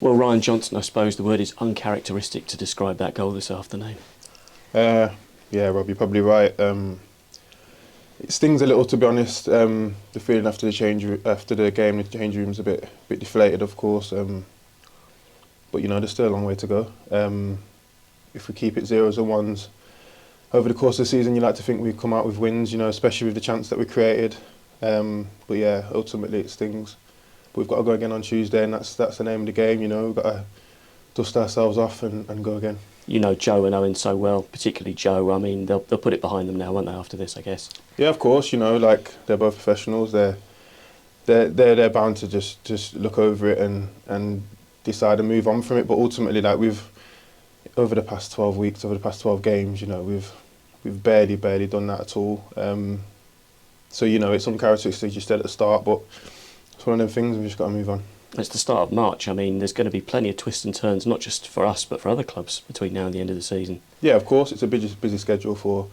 Well, Ryan Johnson, I suppose the word is uncharacteristic to describe that goal this afternoon. Yeah, Rob, you're probably right. It stings a little, to be honest. The feeling after the game, the change room's a bit deflated, of course. But there's still a long way to go. If we keep it zeros and ones over the course of the season, you like to think we come out with wins. Especially with the chance that we created. But yeah, ultimately it stings. But we've got to go again on Tuesday, and that's the name of the game. We've got to dust ourselves off and go again. You know Joe and Owen so well, particularly Joe. I mean, they'll put it behind them now, won't they? After this, I guess. Yeah, of course. Like they're both professionals. They're bound to just look over it and decide and move on from it. But ultimately, like we've over the past 12 weeks, over the past 12 games, we've barely done that at all. So it's uncharacteristic, you said at the start, but it's one of them things we've just got to move on. It's the start of March. I mean, there's going to be plenty of twists and turns, not just for us, but for other clubs between now and the end of the season. Yeah, of course. It's a busy schedule for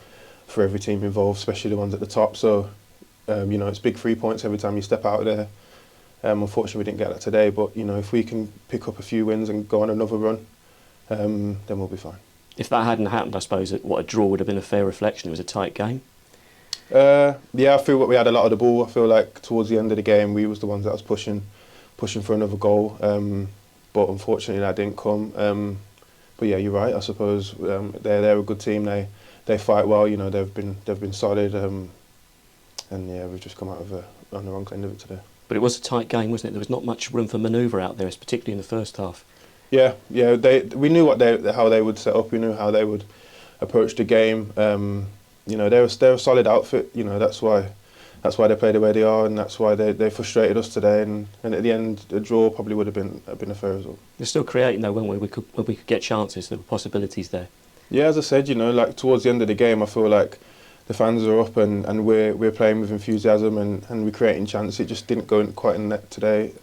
every team involved, especially the ones at the top. So, it's big 3 points every time you step out there. Unfortunately, we didn't get that today. But, if we can pick up a few wins and go on another run, then we'll be fine. If that hadn't happened, I suppose what a draw would have been a fair reflection. It was a tight game. Yeah, I feel that we had a lot of the ball. I feel like towards the end of the game, we was the ones that was pushing for another goal, but unfortunately that didn't come. But yeah, you're right. I suppose they're a good team. They fight well. They've been solid, and yeah, we've just come out on the wrong end of it today. But it was a tight game, wasn't it? There was not much room for manoeuvre out there, particularly in the first half. Yeah. We knew how they would set up. We knew how they would approach the game. They're a solid outfit. That's why they play the way they are, and that's why they frustrated us today. And at the end, a draw probably would have been a fair result. They're still creating though, weren't we? We could get chances. There were possibilities there. Yeah, as I said, like towards the end of the game, I feel like the fans are up and we're playing with enthusiasm and we're creating chances. It just didn't go quite in net today.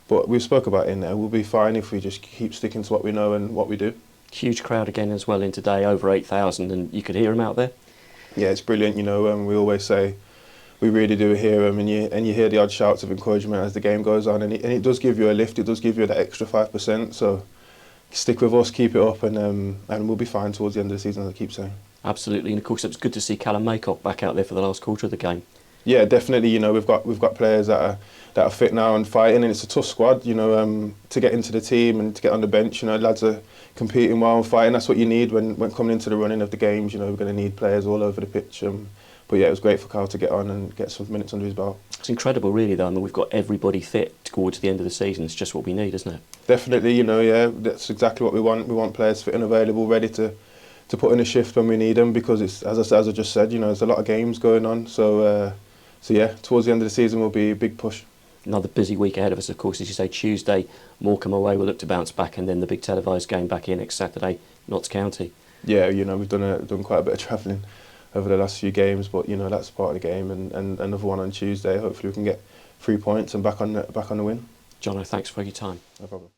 But we spoke about it in there. We'll be fine if we just keep sticking to what we know and what we do. Huge crowd again as well in today, over 8,000, and you could hear them out there. Yeah, it's brilliant. We always say we really do hear them, and you hear the odd shouts of encouragement as the game goes on, and it does give you a lift. It does give you that extra 5%. So stick with us, keep it up, and we'll be fine towards the end of the season, as I keep saying. Absolutely, and of course it was good to see Callum Maycock back out there for the last quarter of the game. Yeah, definitely. We've got players that are fit now and fighting, and it's a tough squad. To get into the team and to get on the bench. Lads are competing well and fighting. That's what you need when coming into the running of the games. We're going to need players all over the pitch. But yeah, it was great for Carl to get on and get some minutes under his belt. It's incredible, really, though. I mean, we've got everybody fit towards the end of the season. It's just what we need, isn't it? Definitely. Yeah, that's exactly what we want. We want players fit and available, ready to put in a shift when we need them. Because it's as I just said, there's a lot of games going on. So yeah, towards the end of the season will be a big push. Another busy week ahead of us, of course, as you say. Tuesday, Morecambe away. We'll look to bounce back, and then the big televised game back here next Saturday, Notts County. Yeah, we've done quite a bit of travelling over the last few games, but that's part of the game, and another one on Tuesday. Hopefully we can get 3 points and back on the win. Jono, thanks for your time. No problem.